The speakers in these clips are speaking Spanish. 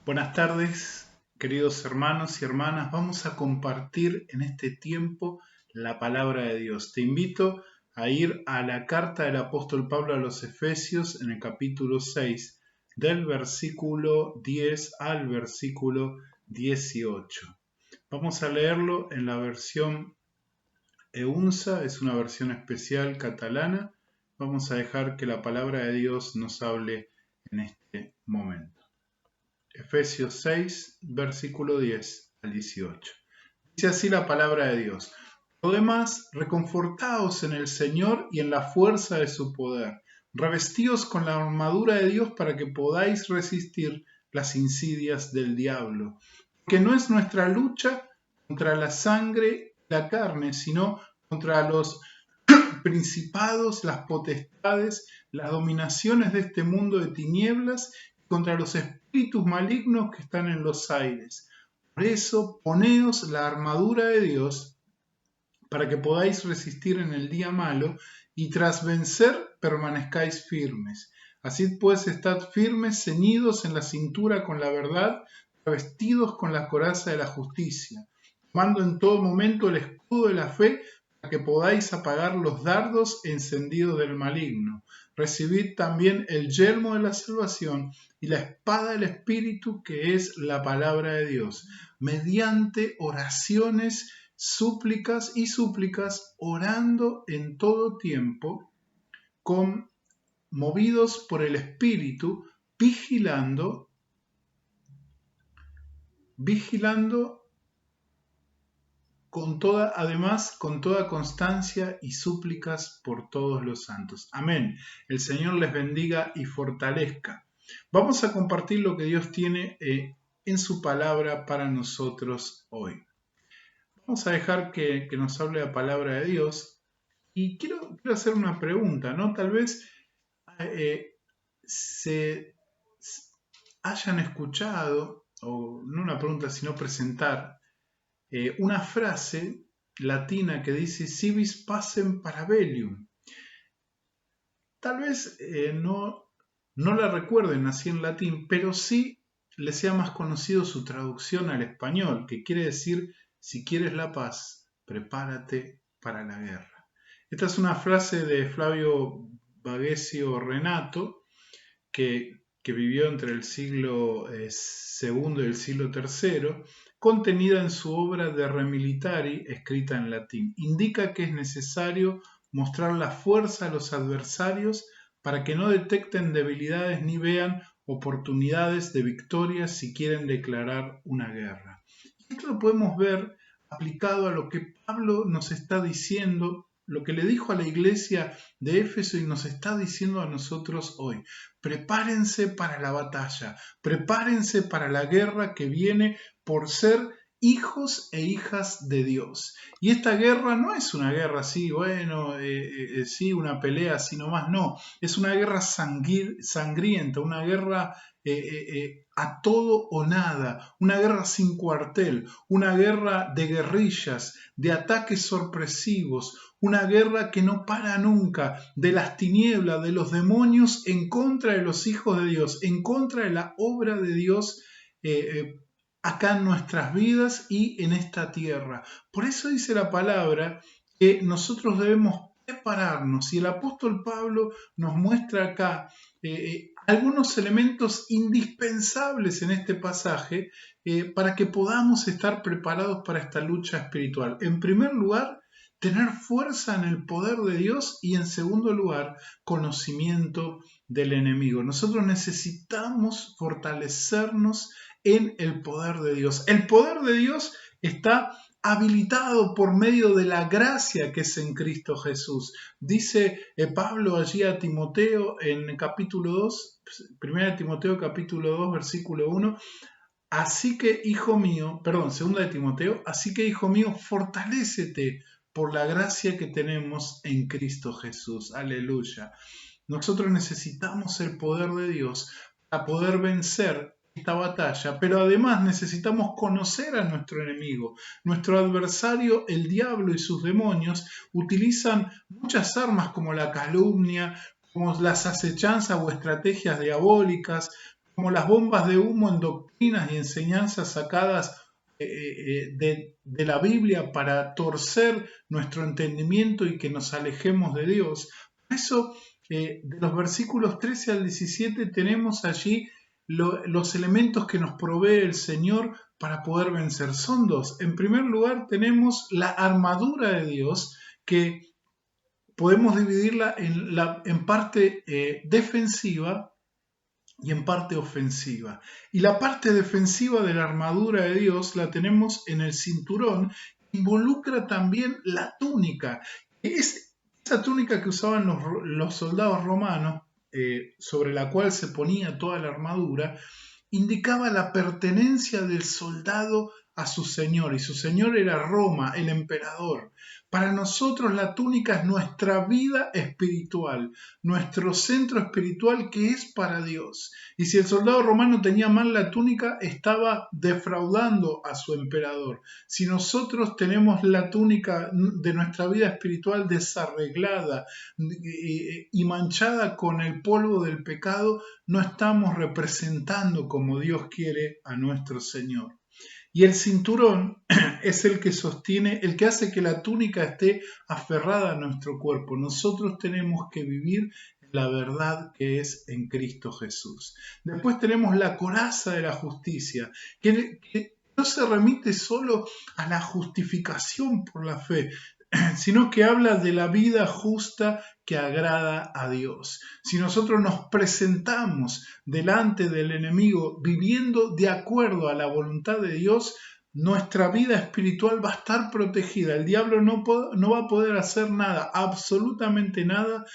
Buenas tardes, queridos hermanos y hermanas. Vamos a compartir en este tiempo la palabra de Dios. Te invito a ir a la carta del apóstol Pablo a los Efesios en el capítulo 6, del versículo 10 al versículo 18. Vamos a leerlo en la versión EUNSA, es una versión especial catalana. Vamos a dejar que la palabra de Dios nos hable en este momento. Efesios 6, versículo 10 al 18. Dice así la palabra de Dios. Por lo demás, reconfortaos en el Señor y en la fuerza de su poder. Revestíos con la armadura de Dios para que podáis resistir las insidias del diablo. Que no es nuestra lucha contra la sangre y la carne, sino contra los principados, las potestades, las dominaciones de este mundo de tinieblas, contra los espíritus malignos que están en los aires. Por eso, poneos la armadura de Dios para que podáis resistir en el día malo y tras vencer permanezcáis firmes. Así pues, estad firmes, ceñidos en la cintura con la verdad, revestidos con la coraza de la justicia, tomando en todo momento el escudo de la fe para que podáis apagar los dardos encendidos del maligno. Recibid también el yelmo de la salvación y la espada del Espíritu, que es la palabra de Dios, mediante oraciones, súplicas, orando en todo tiempo, movidos por el Espíritu, vigilando con toda constancia y súplicas por todos los santos. Amén. El Señor les bendiga y fortalezca. Vamos a compartir lo que Dios tiene en su palabra para nosotros hoy. Vamos a dejar que nos hable la palabra de Dios y quiero hacer una pregunta, ¿no? Tal vez se hayan escuchado, o no una pregunta, sino presentar una frase latina que dice civis pacem parabellum. Tal vez no la recuerden así en latín, pero sí les sea más conocido su traducción al español, que quiere decir: si quieres la paz, prepárate para la guerra. Esta es una frase de Flavio Bagesio Renato, que vivió entre el siglo II y el siglo III, contenida en su obra De Re Militari, escrita en latín. Indica que es necesario mostrar la fuerza a los adversarios para que no detecten debilidades ni vean oportunidades de victoria si quieren declarar una guerra. Esto lo podemos ver aplicado a lo que Pablo nos está diciendo, lo que le dijo a la iglesia de Éfeso y nos está diciendo a nosotros hoy. Prepárense para la batalla, prepárense para la guerra que viene por ser hijos e hijas de Dios. Y esta guerra no es una guerra así, sí, una pelea así nomás, no. Es una guerra sangrienta, una guerra a todo o nada, una guerra sin cuartel, una guerra de guerrillas, de ataques sorpresivos, una guerra que no para nunca, de las tinieblas, de los demonios en contra de los hijos de Dios, en contra de la obra de Dios acá en nuestras vidas y en esta tierra. Por eso dice la palabra que nosotros debemos prepararnos, y el apóstol Pablo nos muestra acá algunos elementos indispensables en este pasaje para que podamos estar preparados para esta lucha espiritual. En primer lugar, tener fuerza en el poder de Dios, y en segundo lugar, conocimiento del enemigo. Nosotros necesitamos fortalecernos en el poder de Dios. El poder de Dios está habilitado por medio de la gracia que es en Cristo Jesús. Dice Pablo allí a Timoteo en capítulo 2, 1 Timoteo capítulo 2, versículo 1, así que hijo mío, 2 de Timoteo, así que hijo mío, fortalécete por la gracia que tenemos en Cristo Jesús. Aleluya. Nosotros necesitamos el poder de Dios para poder vencer esta batalla, pero además necesitamos conocer a nuestro enemigo. Nuestro adversario, el diablo y sus demonios, utilizan muchas armas como la calumnia, como las acechanzas o estrategias diabólicas, como las bombas de humo en doctrinas y enseñanzas sacadas de la Biblia para torcer nuestro entendimiento y que nos alejemos de Dios. Por eso, de los versículos 13 al 17 tenemos allí los elementos que nos provee el Señor para poder vencer. Son dos. En primer lugar, tenemos la armadura de Dios, que podemos dividirla en parte defensiva y en parte ofensiva. Y la parte defensiva de la armadura de Dios la tenemos en el cinturón, que involucra también la túnica. Esa túnica que usaban los soldados romanos, sobre la cual se ponía toda la armadura, indicaba la pertenencia del soldado a su señor, y su señor era Roma, el emperador. Para nosotros la túnica es nuestra vida espiritual, nuestro centro espiritual que es para Dios. Y si el soldado romano tenía mal la túnica, estaba defraudando a su emperador. Si nosotros tenemos la túnica de nuestra vida espiritual desarreglada y manchada con el polvo del pecado, no estamos representando como Dios quiere a nuestro Señor. Y el cinturón es el que sostiene, el que hace que la túnica esté aferrada a nuestro cuerpo. Nosotros tenemos que vivir la verdad que es en Cristo Jesús. Después tenemos la coraza de la justicia, que no se remite solo a la justificación por la fe, sino que habla de la vida justa que agrada a Dios. Si nosotros nos presentamos delante del enemigo viviendo de acuerdo a la voluntad de Dios, nuestra vida espiritual va a estar protegida. El diablo no va a poder hacer nada, absolutamente nada,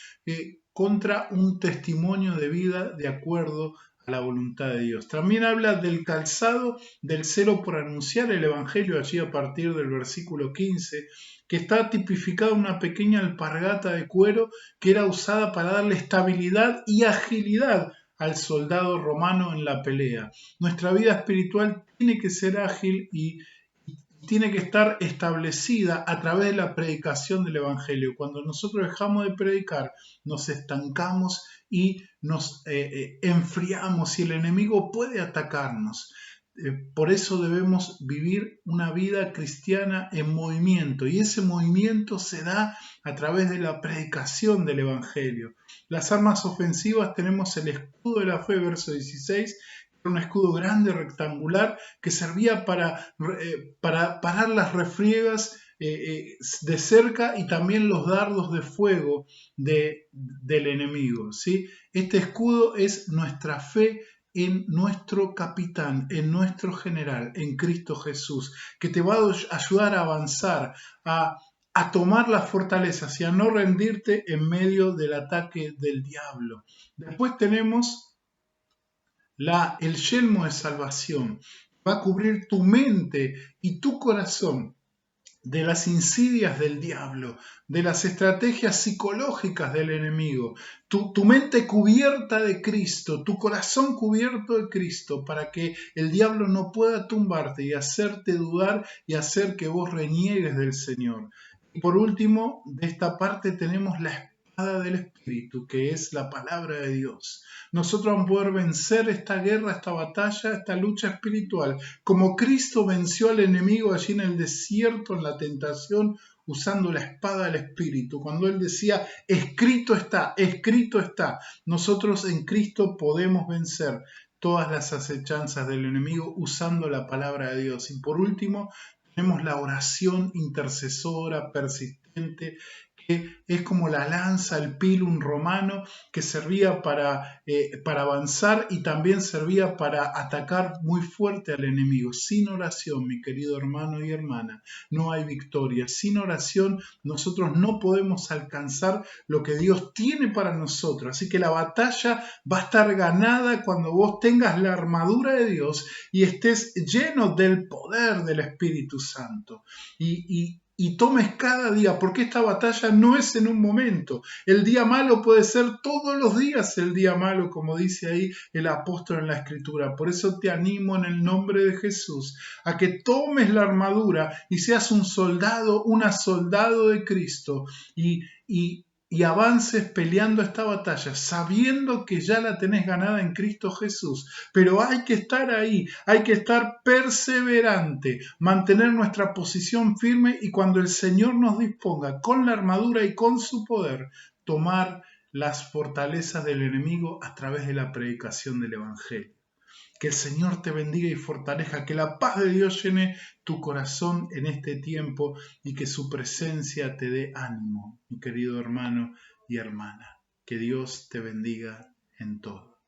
contra un testimonio de vida de acuerdo a la voluntad de Dios. También habla del calzado del celo por anunciar el Evangelio, allí a partir del versículo 15, que está tipificada una pequeña alpargata de cuero que era usada para darle estabilidad y agilidad al soldado romano en la pelea. Nuestra vida espiritual tiene que ser ágil y tiene que estar establecida a través de la predicación del Evangelio. Cuando nosotros dejamos de predicar, nos estancamos y nos enfriamos y el enemigo puede atacarnos. Por eso debemos vivir una vida cristiana en movimiento, y ese movimiento se da a través de la predicación del Evangelio. Las armas ofensivas tenemos el escudo de la fe, verso 16, un escudo grande, rectangular, que servía para parar las refriegas de cerca y también los dardos de fuego del enemigo, ¿sí? Este escudo es nuestra fe en nuestro capitán, en nuestro general, en Cristo Jesús, que te va a ayudar a avanzar, a tomar las fortalezas y a no rendirte en medio del ataque del diablo. Después tenemos el yelmo de salvación. Va a cubrir tu mente y tu corazón de las insidias del diablo, de las estrategias psicológicas del enemigo. Tu mente cubierta de Cristo, tu corazón cubierto de Cristo, para que el diablo no pueda tumbarte y hacerte dudar y hacer que vos reniegues del Señor. Y por último, de esta parte tenemos la espada del Espíritu, que es la palabra de Dios. Nosotros vamos a poder vencer esta guerra, esta batalla, esta lucha espiritual, como Cristo venció al enemigo allí en el desierto, en la tentación, usando la espada del Espíritu. Cuando Él decía, escrito está, nosotros en Cristo podemos vencer todas las acechanzas del enemigo usando la palabra de Dios. Y por último, tenemos la oración intercesora, persistente, que es como la lanza, el pilum romano, que servía para avanzar y también servía para atacar muy fuerte al enemigo. Sin oración, mi querido hermano y hermana, no hay victoria. Sin oración nosotros no podemos alcanzar lo que Dios tiene para nosotros. Así que la batalla va a estar ganada cuando vos tengas la armadura de Dios y estés lleno del poder del Espíritu Santo. Y tomes cada día, porque esta batalla no es en un momento. El día malo puede ser todos los días el día malo, como dice ahí el apóstol en la Escritura. Por eso te animo en el nombre de Jesús a que tomes la armadura y seas un soldado, una soldado de Cristo, y y avances peleando esta batalla, sabiendo que ya la tenés ganada en Cristo Jesús. Pero hay que estar ahí, hay que estar perseverante, mantener nuestra posición firme y cuando el Señor nos disponga con la armadura y con su poder, tomar las fortalezas del enemigo a través de la predicación del Evangelio. Que el Señor te bendiga y fortalezca, que la paz de Dios llene tu corazón en este tiempo y que su presencia te dé ánimo, mi querido hermano y hermana. Que Dios te bendiga en todo.